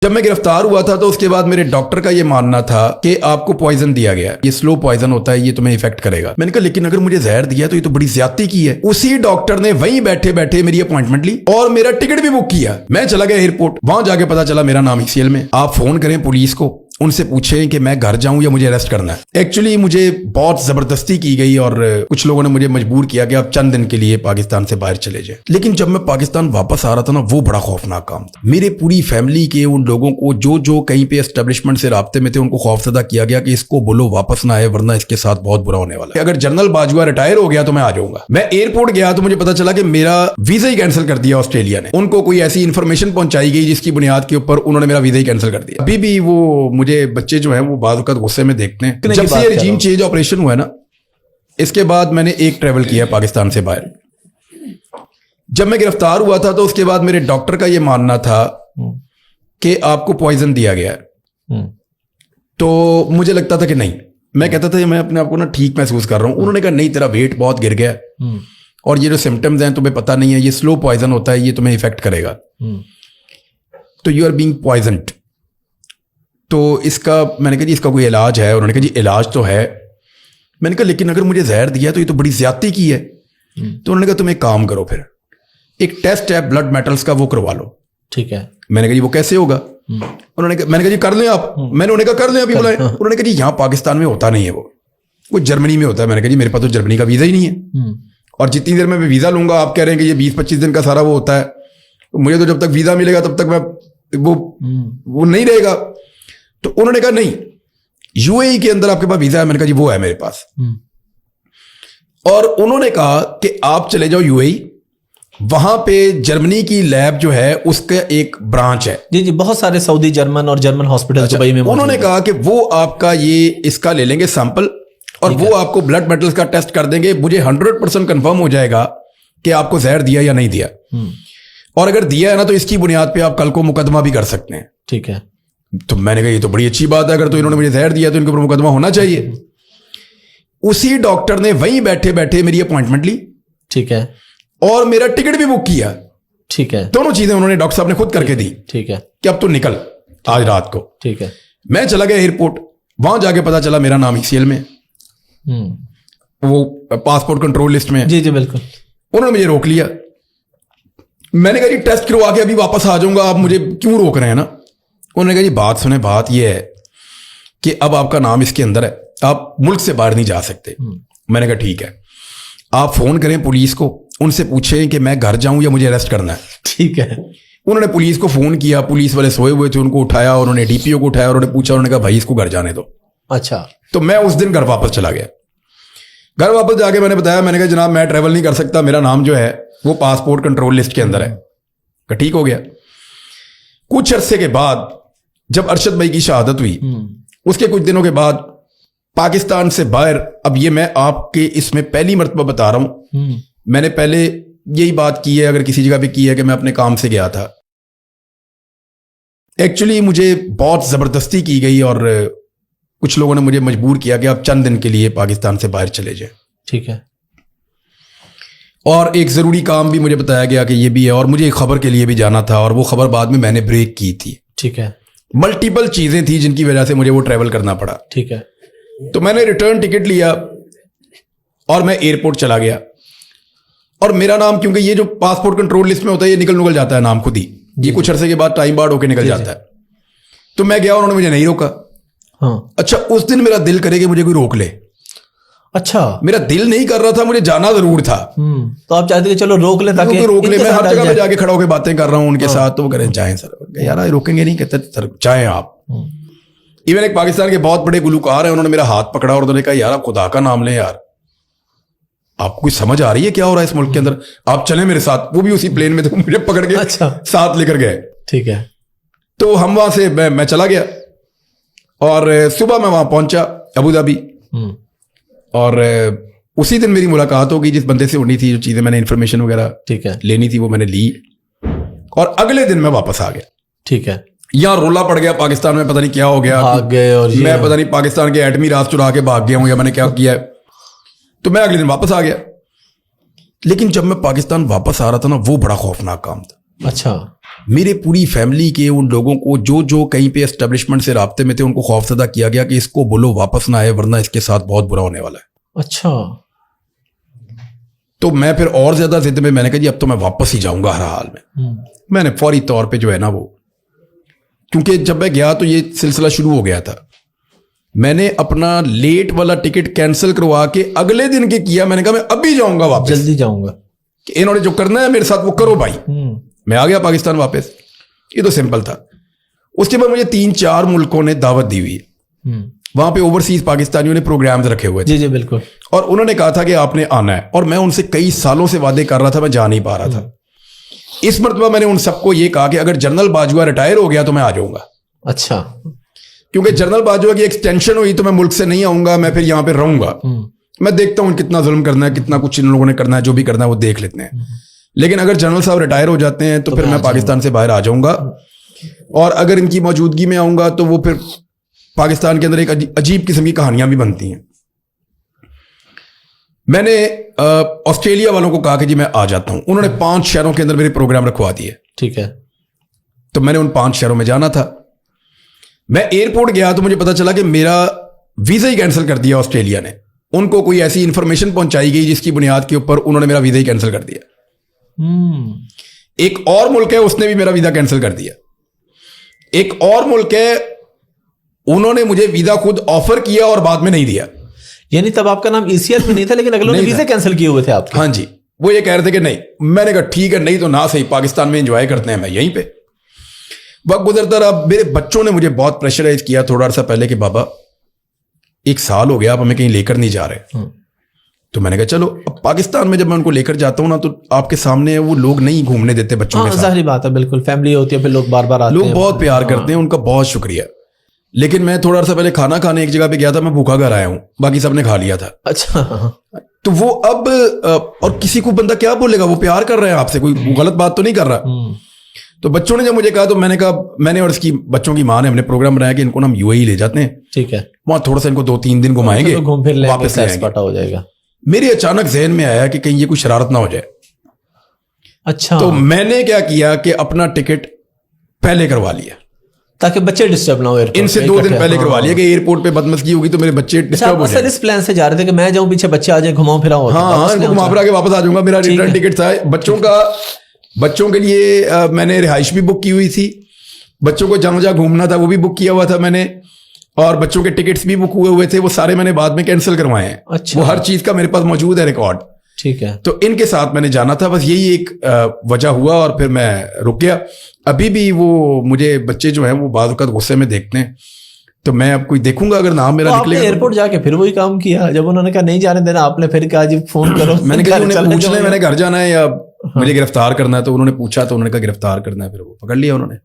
जब मैं गिरफ्तार हुआ था तो उसके बाद मेरे डॉक्टर का ये मानना था कि आपको पॉइजन दिया गया है, ये स्लो पॉइजन होता है, ये तुम्हें इफेक्ट करेगा। मैंने कहा लेकिन अगर मुझे जहर दिया तो ये तो बड़ी ज्यादती की है। उसी डॉक्टर ने वहीं बैठे बैठे मेरी अपॉइंटमेंट ली और मेरा टिकट भी बुक किया। मैं चला गया एयरपोर्ट, वहां जाके पता चला मेरा नाम ECL में। आप फोन करें पुलिस को, उनसे पूछें कि मैं घर जाऊं या मुझे अरेस्ट करना है। एक्चुअली मुझे बहुत जबरदस्ती की गई और कुछ लोगों ने मुझे मजबूर किया कि आप चंद दिन के लिए पाकिस्तान से बाहर चले जाएं। लेकिन जब मैं पाकिस्तान वापस आ रहा था ना, वो बड़ा खौफनाक काम था। मेरे पूरी फैमिली के उन लोगों को जो जो कहीं पे एस्टेब्लिशमेंट से राब्ते में थे, उनको खौफजदा किया गया कि इसको बोलो वापस ना आए वरना इसके साथ बहुत बुरा होने वाला है। अगर जनरल बाजवा रिटायर हो गया तो मैं आ जाऊंगा। मैं एयरपोर्ट गया तो मुझे पता चला कि मेरा वीजा ही कैंसिल कर दिया ऑस्ट्रेलिया ने। उनको कोई ऐसी इंफॉर्मेशन पहुंचाई गई जिसकी बुनियाद के ऊपर उन्होंने मेरा वीजा ही कैंसिल कर दिया। अभी भी वो मुझे बच्चे जो है वो बाद वक्त गुस्से में देखते हैं। जब से ये रिजीम चेंज ऑपरेशन हुआ है ना, इसके बाद मैंने एक ट्रेवल किया पाकिस्तान से बाहर। जब मैं गिरफ्तार हुआ था तो उसके बाद मेरे डॉक्टर का ये मानना था कि आपको पॉइजन दिया गया है। तो मुझे लगता था कि नहीं, मैं कहता था मैं अपने आप को ना ठीक महसूस कर रहा हूं। उन्होंने कहा नहीं, तेरा वेट बहुत गिर गया और ये जो सिम्टम्स हैं तुम्हें पता नहीं है, ये स्लो पॉइजन होता है, ये तुम्हें इफेक्ट करेगा, तो यू आर बीइंग पॉइजन्ड। तो इसका मैंने कहा जी इसका कोई इलाज है? उन्होंने कहा जी इलाज तो है। मैंने कहा लेकिन अगर मुझे जहर दिया तो ये तो बड़ी ज्यादती की है। तो उन्होंने कहा तुम एक काम करो, फिर एक टेस्ट है ब्लड मेटल्स का, वो करवा लो। ठीक है। मैंने कहा जी वो कैसे होगा? मैंने कहा जी कर लें आप। मैंने उन्हें कहा कर लें अभी बुलाएं। उन्होंने कहा जी यहाँ पाकिस्तान में होता नहीं है, वो जर्मनी में होता है। मैंने कहा जी मेरे पास तो जर्मनी का वीजा ही नहीं है, और जितनी देर में मैं वीजा लूंगा, आप कह रहे हैं कि ये 20-25 दिन का सारा वो होता है, मुझे तो जब तक वीजा मिलेगा तब तक मैं वो नहीं रहेगा। तो उन्होंने कहा नहीं, UAE के अंदर आपके पास वीजा है? मैंने कहा जी वो है मेरे पास। और उन्होंने कहा कि आप चले जाओ UAE, वहां पे जर्मनी की लैब जो है उसका एक ब्रांच है। जी जी, बहुत सारे सऊदी जर्मन और जर्मन हॉस्पिटल दुबई में। उन्होंने कहा कि वो आपका ये इसका ले लेंगे सैंपल और वो आपको ब्लड मेटल्स का टेस्ट कर देंगे। मुझे 100% कंफर्म हो जाएगा कि आपको जहर दिया या नहीं दिया, और अगर दिया है ना तो इसकी बुनियाद पे आप कल को मुकदमा भी कर सकते हैं। ठीक है। तो मैंने कहा ये तो बड़ी अच्छी बात है, अगर तो इन्होंने मुझे जहर दिया तो इनके ऊपर मुकदमा होना चाहिए। उसी डॉक्टर ने वहीं बैठे बैठे मेरी अपॉइंटमेंट ली। ठीक है। और मेरा टिकट भी बुक किया। ठीक है। दोनों चीजें उन्होंने डॉक्टर साहब ने खुद करके दी। ठीक है कि अब तो निकल आज रात को। ठीक है। मैं चला गया एयरपोर्ट, वहां जाके पता चला मेरा नाम ECL में, वो पासपोर्ट कंट्रोल लिस्ट में। जी जी बिल्कुल। उन्होंने मुझे रोक लिया। मैंने कहा जी टेस्ट करवा के अभी वापस आ जाऊंगा, आप मुझे क्यों रोक रहे हैं ना? उन्होंने कहा जी बात सुने, बात यह है कि अब आपका नाम इसके अंदर है, आप मुल्क से बाहर नहीं जा सकते। मैंने कहा ठीक है, आप फोन करें पुलिस को, उनसे पूछें कि मैं घर जाऊं या मुझे अरेस्ट करना है। ठीक है। उन्होंने पुलिस को फोन किया, पुलिस वाले सोए हुए थे, उनको उठाया, उन्होंने DPO को उठाया, उन्होंने पूछा, उन्होंने कहा भाई इसको घर जाने दो। अच्छा। तो मैं उस दिन घर वापस चला गया। घर वापस जाके मैंने बताया, मैंने कहा जनाब मैं ट्रैवल नहीं कर सकता, मेरा नाम जो है वो पासपोर्ट कंट्रोल लिस्ट के अंदर है। ठीक हो गया। कुछ अरसे के बाद जब अरशद भाई की शहादत हुई, उसके कुछ दिनों के बाद पाकिस्तान से बाहर, अब ये मैं आपके इसमें पहली मर्तबा बता रहा हूं, मैंने पहले यही बात की है, अगर किसी जगह पे की है, कि मैं अपने काम से गया था। एक्चुअली मुझे बहुत जबरदस्ती की गई और कुछ लोगों ने मुझे मजबूर किया कि आप चंद दिन के लिए पाकिस्तान से बाहर चले जाएं। ठीक है। और एक जरूरी काम भी मुझे बताया गया कि ये भी है, और मुझे एक खबर के लिए भी जाना था, और वो खबर बाद में मैंने ब्रेक की थी। ठीक है। मल्टीपल चीजें थी जिनकी वजह से मुझे वो ट्रैवल करना पड़ा। ठीक है। तो मैंने रिटर्न टिकट लिया और मैं एयरपोर्ट चला गया, और मेरा नाम, क्योंकि ये जो पासपोर्ट कंट्रोल लिस्ट में होता है ये निकल जाता है नाम खुद ही, ये कुछ अरसे के बाद टाइम बार्ड होकर निकल जाता है। तो मैं गया, उन्होंने मुझे नहीं रोका। हाँ। अच्छा, उस दिन मेरा दिल करे कि मुझे कोई रोक ले। अच्छा। मेरा मेरा दिल नहीं कर रहा था, मुझे जाना जरूर था। तो आप चाहते थे चलो रोक ले, ताकि रोक ले। मैं हर जगह पे जाके खड़ा होकर बातें कर रहा हूँ उनके साथ, तो वो कह रहे हैं जाएं सर। यार रोकेंगे नहीं, कहते सर जाएं आप। इवन एक पाकिस्तान के बहुत बड़े गुलकार हैं, उन्होंने मेरा हाथ पकड़ा और उन्होंने कहा यार आप खुदा का नाम लें यार, आपको कुछ समझ आ रही है क्या हो रहा है इस मुल्क के अंदर, आप चले मेरे साथ। वो भी उसी प्लेन में थे, मुझे पकड़ के अच्छा साथ लेकर गए। ठीक है। तो हम वहां से मैं चला गया, और सुबह मैं वहां पहुंचा अबू धाबी, और उसी दिन मेरी मुलाकात होगी जिस बंदे से होनी थी, जो चीजें मैंने इन्फॉर्मेशन वगैरह ठीक है लेनी थी वो मैंने ली, और अगले दिन मैं वापस आ गया। ठीक है। यहाँ रोला पड़ गया पाकिस्तान में, पता नहीं क्या हो गया, भाग गए, और मैं पता नहीं पाकिस्तान के एटमी राज चुरा के भाग गया हूं या मैंने क्या किया है। तो मैं अगले दिन वापस आ गया। लेकिन जब मैं पाकिस्तान वापस आ रहा था ना, वो बड़ा खौफनाक काम था। अच्छा। मेरे पूरी फैमिली के उन लोगों को जो जो कहीं पे एस्टेब्लिशमेंट से राब्ते में थे उनको खौफजदा किया गया कि इसको बोलो वापस ना आए वरना इसके साथ बहुत बुरा होने वाला है। अच्छा। तो मैं फिर और ज्यादा जिद में मैंने कहा जी अब तो मैं वापस ही जाऊंगा हर हाल में। मैंने फौरी तौर पे जो है ना वो, क्योंकि जब मैं गया तो ये सिलसिला शुरू हो गया था, मैंने अपना लेट वाला टिकट कैंसिल करवा के अगले दिन के किया। मैंने कहा मैं अभी जाऊंगा वापस, जल्दी जाऊंगा, कि इन्होंने जो करना है मेरे साथ वो करो भाई। मैं आ गया पाकिस्तान वापस। ये तो सिंपल था। उसके बाद मुझे 3-4 मुल्कों ने दावत दी हुई है, वहां पे ओवरसीज पाकिस्तानियों ने प्रोग्राम्स रखे हुए थे। जी जी बिल्कुल। और उन्होंने कहा था कि आपने आना है, और मैं उनसे कई सालों से वादे कर रहा था, मैं जा नहीं पा रहा था। इस मरतबा मैंने उन सबको ये कहा कि अगर जनरल बाजवा रिटायर हो गया तो मैं आ जाऊंगा। अच्छा। क्योंकि जनरल बाजवा की एक्सटेंशन हुई तो मैं मुल्क से नहीं आऊंगा, मैं फिर यहां पे रहूंगा। मैं देखता हूं कितना जुल्म करना है, कितना कुछ इन लोगों ने करना है, जो भी करना है वो देख लेते हैं। लेकिन अगर जनरल साहब रिटायर हो जाते हैं तो फिर मैं पाकिस्तान से बाहर आ जाऊंगा, और अगर इनकी मौजूदगी में आऊंगा तो वो फिर पाकिस्तान के अंदर एक अजीब किस्म की कहानियां भी बनती हैं। मैंने ऑस्ट्रेलिया वालों को कहा कि जी मैं आ जाता हूं। उन्होंने 5 शहरों के अंदर मेरे प्रोग्राम रखवा दिए। ठीक है। तो मैंने उन 5 शहरों में जाना था। मैं एयरपोर्ट गया तो मुझे पता चला कि मेरा वीजा ही कैंसिल कर दिया ऑस्ट्रेलिया ने। उनको कोई ऐसी इंफॉर्मेशन पहुंचाई गई जिसकी बुनियाद के ऊपर उन्होंने मेरा वीजा ही कैंसिल कर दिया। एक और मुल्क है उसने भी मेरा वीजा कैंसिल कर दिया। एक और मुल्क है उन्होंने मुझे वीजा खुद ऑफर किया और बाद में नहीं दिया। यानी तब आपका नाम ईसीएल में नहीं था, लेकिन अगले वीजा कैंसिल किए हुए थे आपके। हाँ जी, वो ये कह रहे थे कि नहीं। मैंने कहा ठीक है, नहीं तो ना सही, पाकिस्तान में एंजॉय करते हैं, मैं यहीं पे। वक्त गुजरता रहा, मेरे बच्चों ने मुझे बहुत प्रेशराइज किया थोड़ा सा पहले कि बाबा 1 साल हो गया, आप हमें कहीं लेकर नहीं जा रहे। तो मैंने कहा चलो। अब पाकिस्तान में जब मैं उनको लेकर जाता हूं ना, तो आपके सामने वो लोग नहीं घूमने देते बच्चों के साथ। जाहिर बात है, बिल्कुल फैमिली होती है, फिर लोग बार बार आते हैं, लोग बहुत प्यार करते हैं, उनका बहुत शुक्रिया। लेकिन मैं थोड़ा सा पहले खाना खाने एक जगह पे गया था, मैं भूखा घर आया हूं, बाकी सबने खा लिया था। अच्छा। तो वो अब और किसी को बंदा क्या बोलेगा, वो प्यार कर रहे हैं आपसे, कोई गलत बात तो नहीं कर रहा। तो बच्चों ने जब मुझे कहा तो मैंने कहा, मैंने और इसकी बच्चों की मां ने हमने प्रोग्राम बनाया कि इनको हम यूएई ले जाते हैं। ठीक है। वहां थोड़ा सा इनको 2-3 दिन घुमाएंगे, घूम फिर वापस ले आएंगे। हो जाएगा। मेरे अचानक जहन में आया कि कहीं ये कोई शरारत ना हो जाए। अच्छा। तो मैंने क्या किया कि अपना टिकट पहले करवा लिया ताकि बच्चे डिस्टर्ब ना हो। इनसे 2 दिन पहले करवा लिया कि एयरपोर्ट पे बदमस्गी होगी तो मेरे बच्चे डिस्टर्ब हो जाएंगे। इस प्लान से जा रहे थे कि मैं जाऊं, पीछे बच्चे आ जाए, घुमाऊं फिराऊं। हाँ, इनको घुमा फिरा के वापस आ जाऊंगा। मेरा रिटर्न टिकट था बच्चों के लिए। मैंने रिहाइश भी बुक की हुई थी, बच्चों को जहां जहां घूमना था वो भी बुक किया हुआ था मैंने, और बच्चों के टिकट्स भी बुक हुए थे। वो सारे मैंने बाद में कैंसिल करवाए हैं। अच्छा। वो हर चीज का मेरे पास मौजूद है रिकॉर्ड। ठीक है। तो इनके साथ मैंने जाना था, बस यही एक वजह हुआ और फिर मैं रुक गया। अभी भी वो मुझे बच्चे जो हैं वो बाज़ औक़ात गुस्से में देखते हैं, तो मैं अब कोई देखूंगा अगर नाम मेरा निकलेगा। आपने एयरपोर्ट जाके फिर वही काम किया, जब उन्होंने कहा नहीं जाने देना, आपने फिर कहा जी फोन करो। मैंने कहा उन्हें पूछ लें मैंने घर जाना है या मुझे गिरफ्तार करना है, तो उन्होंने पूछा तो उन्होंने कहा गिरफ्तार करना है, फिर वो पकड़ लिया उन्होंने।